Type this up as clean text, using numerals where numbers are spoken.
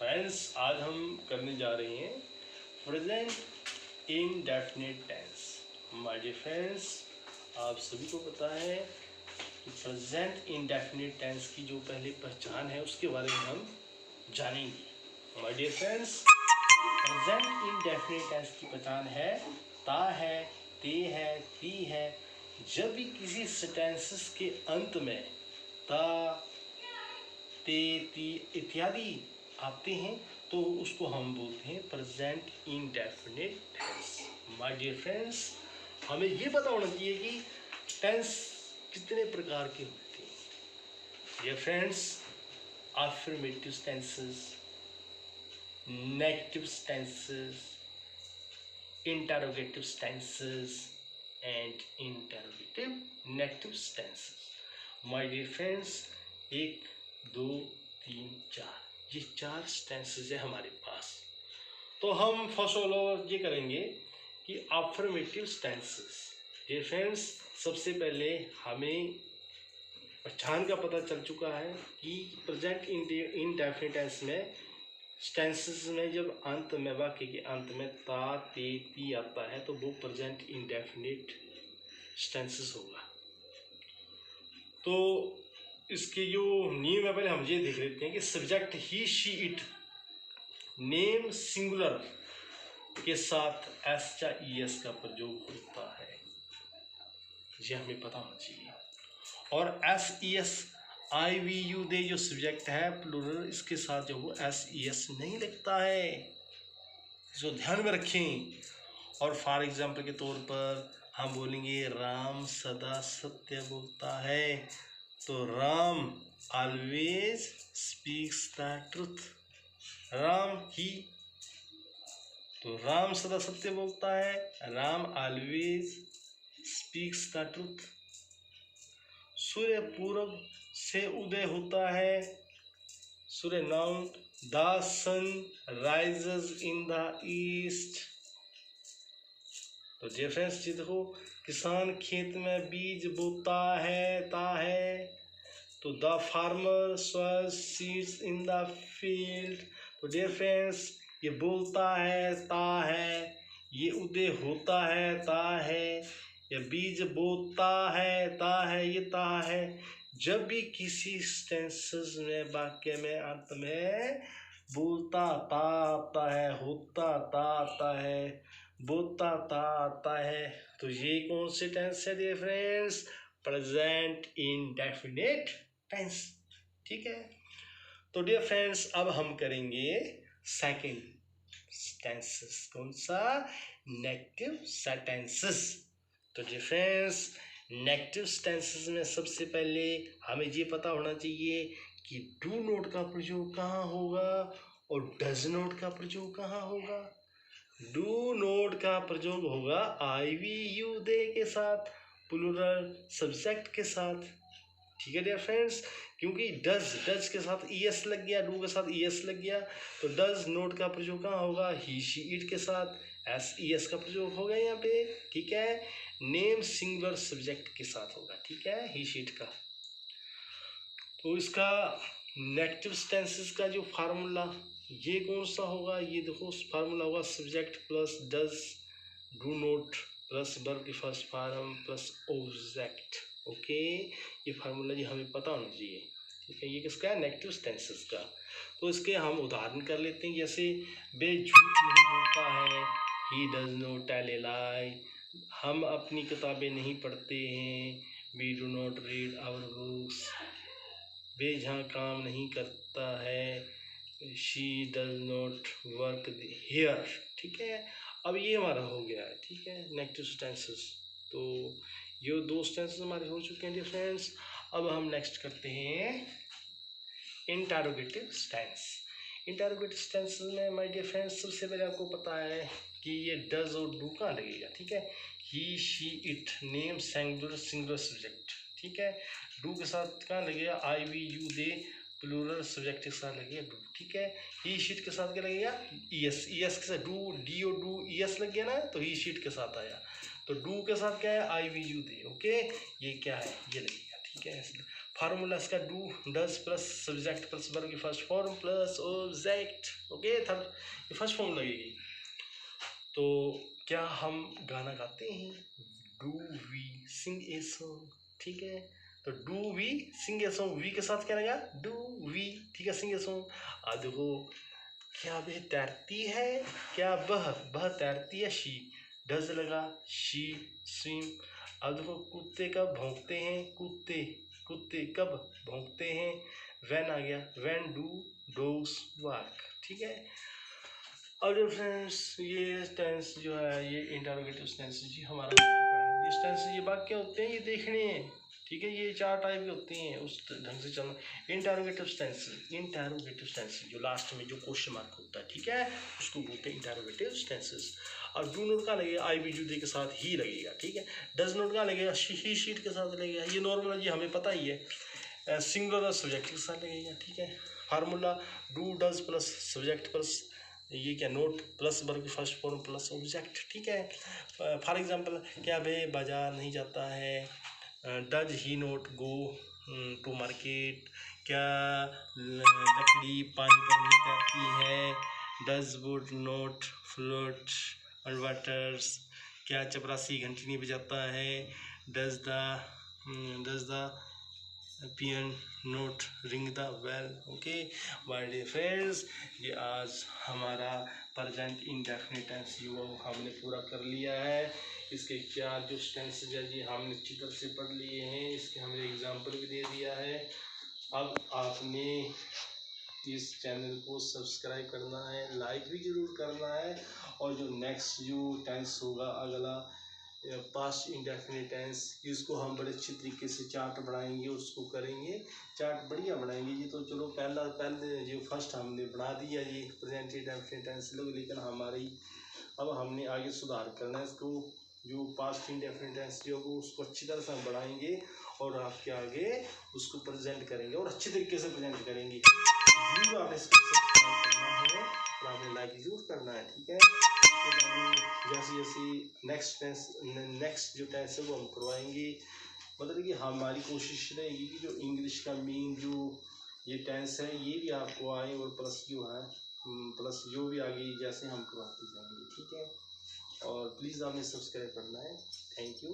Friends, आज हम करने जा रहे हैं present indefinite tense. My dear friends, आप सभी को पता है कि प्रेजेंट इंडेफिनिट टेंस की जो पहले पहचान है उसके बारे में हम जानेंगे। My dear friends, present indefinite tense की पहचान है ता है, ते है, ती है। जब भी किसी सेंटेंसेस के अंत में ता, ते, ती इत्यादि आते हैं तो उसको हम बोलते हैं present indefinite tense. My dear friends, हमें ये पता होना चाहिए कि टेंस कितने प्रकार के होते हैं। Dear friends, affirmative tenses, negative tenses, interrogative tenses and interrogative negative tenses. My dear friends, 1, 2, 3, 4 ये 4 टेंसेस है हमारे पास। तो हम फर्स्ट ऑफ ऑल ये करेंगे कि अफर्मेटिव टेंसेस। डियर फ्रेंड्स, सबसे पहले हमें पहचान का पता चल चुका है कि प्रेजेंट इंडेफिनिट टेंस में टेंसेस में जब अंत में वाक्य के अंत में ता, ते, ती आता है तो वो प्रेजेंट इंडेफिनिट टेंसेस होगा। तो इसके जो नियम है पहले हम ये देख लेते हैं कि subject he, she, it, name singular के साथ एस या ईएस का प्रयोग होता है, ये हमें पता होना चाहिए। और S ES, I we you they जो सब्जेक्ट है प्लूरल, इसके साथ जो वो एस ईएस नहीं लगता है, इसको ध्यान में रखें। और फॉर एग्जाम्पल के तौर पर हम बोलेंगे राम सदा सत्य बोलता है, तो Ram always speaks the truth. Ram ही, तो राम सदा सत्य बोलता है, Ram always speaks the truth. सूर्य पूर्व से उदय होता है, सूर्य noun, the sun rises in the east. तो डियर फ्रेंड्स, ये देखो, किसान खेत में बीज बोता है, ता है, तो the farmer shows seeds in the field. तो डियर फ्रेंड्स, ये बोलता है, ता है, ये उदय होता है, ता है, ये बीज बोता है, ता है, ये ता है। जब भी किसी टेंसेस में वाक्य में अंत में बोलता ता आता है, होता ता आता है, बोता ता आता है, तो ये कौन से टेंस है dear friends? Present indefinite tense. ठीक है। तो डियर फ्रेंड्स, अब हम करेंगे सेकंड टेंसेस। कौन सा? Negative tenses. तो डियर फ्रेंड्स, नेगेटिव टेंसेस में सबसे पहले हमें ये पता होना चाहिए कि डू नॉट का प्रयोग कहाँ होगा और डज नॉट का प्रयोग कहाँ होगा। डू नॉट का प्रयोग होगा आई वी यू दे के साथ, प्लूरल सब्जेक्ट के साथ। ठीक है डियर फ्रेंड्स, क्योंकि डज के साथ ईएस लग गया, डू के साथ ईएस लग गया, तो डज नॉट का प्रयोग कहाँ होगा? ही, शी, इट के साथ एस ईएस का प्रयोग होगा यहाँ पे। ठीक है। नेम सिंगुलर सब्जेक्ट के साथ होगा। ठीक है, ही, शी, इट का। तो इसका नेगेटिव टेंसेस का जो फार्मूला ये कौन सा होगा? ये देखो, फार्मूला होगा subject plus does, do not plus verb की first form plus object. Okay, ये फार्मूला जी हमें पता होना चाहिए। ठीक है, ये किसका है? नेगेटिव टेंसेस का। तो इसके हम उदाहरण कर लेते हैं, जैसे वे झूठ नहीं बोलता है, he does not tell a lie. हम अपनी किताबें नहीं पढ़ते हैं, we do not read our books. वे जहाँ काम नहीं करता है, she does not work here. ठीक है, अब ये हमारा हो गया है। ठीक है, नेगेटिव टेंसेस। तो ये 2 टेंसेस हमारे हो चुके हैं डियर फ्रेंड्स। अब हम नेक्स्ट करते हैं इंटरोगेटिव टेंस। इंटरोगेटिव टेंस में माय डियर फ्रेंड्स, सबसे पहले आपको पता है कि ये डज और डू कहाँ लगेगा। ठीक है, he, she, it, name singular subject. ठीक है, डू के साथ कहाँ लगेगा? I we you they, plural subject के साथ लगेगा डू। ठीक है, ही शीट के साथ क्या लगेगा? ईएस। ईएस के साथ do, D O do ES लग गया ना, तो ही शीट के साथ आया। तो डू के साथ क्या है? I we you they. Okay, ये क्या है? ये लगेगा। ठीक है, फार्मूला इसका do does plus subject plus verb की first form plus object. Okay, third ये फर्स्ट फॉर्म लगेगी। तो क्या हम गाना गाते हैं? Do we sing a song, ठीक है। तो do we sing a song, we के साथ क्या लगा? डू वी, ठीक है, सिंग ए सॉन्ग। अब देखो, क्या वह तैरती है? क्या वह तैरती है? शी डज लगा, शी स्विम। अब देखो, कुत्ते कब भौंकते हैं? कुत्ते कब भौंकते हैं? व्हेन आ गया, व्हेन डू डॉग्स बार्क, ठीक है। अब जो फ्रेंड्स ये टेंस जो है ये इंटरोगेटिव टेंस जी हमारा ये टेंस ये वाक्य होते हैं, ये देखने हैं, ठीक है। ये 4 टाइप के होते हैं, उस ढंग से चलना। इंटरोगेटिव टेंस जो लास्ट में जो क्वेश्चन मार्क होता है, ठीक है, उसको बोलते हैं इंटरोगेटिव टेंसेस। और डू नोट का लगेगा आई बी जू के साथ ही लगेगा, ठीक है। डज नोट का लगेगा ही शीट के साथ लगेगा, ये नॉर्मल जी हमें पता ही है। सिंगुलर सब्जेक्ट के साथ लगेगा, ठीक है। Formula do does plus subject plus ये क्या नोट प्लस वर्ब की फर्स्ट फॉर्म प्लस ऑब्जेक्ट, ठीक है। फॉर एग्जांपल, क्या वे बाजार नहीं जाता है? Does he not go to market? क्या लकड़ी पानी पर नहीं तैरती है? Does wood not float on waters? क्या चपरासी घंटी नहीं बजाता है? Does the peon not ring the bell? Okay my dear friends, ये आज हमारा प्रेजेंट इंडेफिनिट टेंस जो हमने पूरा कर लिया है। इसके 4 जो टेंसेज है जी हमने अच्छी तरह से पढ़ लिए हैं, इसके हमने एग्जाम्पल भी दे दिया है। अब आपने इस चैनल को सब्सक्राइब करना है, लाइक भी जरूर करना है, और जो नेक्स्ट जो टेंस होगा अगला पास्ट इंडेफिनिट टेंस, इसको हम बड़े अच्छे तरीके से चार्ट बनाएंगे, उसको करेंगे, चार्ट बढ़िया बनाएंगे जी। तो चलो पहले जो फर्स्ट हमने बना दिया ये प्रेजेंट इंडेफिनिट टेंस लोग, लेकिन हमारी अब हमने आगे सुधार करना है इसको। जो पास्ट इंडेफिनिट टेंस जो होगा उसको अच्छी तरह से हम बढ़ाएंगे और आपके आगे उसको प्रेजेंट करेंगे और अच्छे तरीके से प्रेजेंट करेंगे। जरूर आपने इसको सब्सक्राइब करना है और आपने लाइक जरूर करना है, ठीक है। जैसे जैसे नेक्स्ट जो टेंस है वो हम करवाएंगे। मतलब कि हमारी कोशिश रहेगी कि जो इंग्लिश का मेन जो ये टेंस है ये भी आपको आए, और प्लस जो है प्लस जो भी आगे जैसे हम करवाते जाएंगे, ठीक है। और प्लीज़ आपने सब्सक्राइब करना है। Thank you.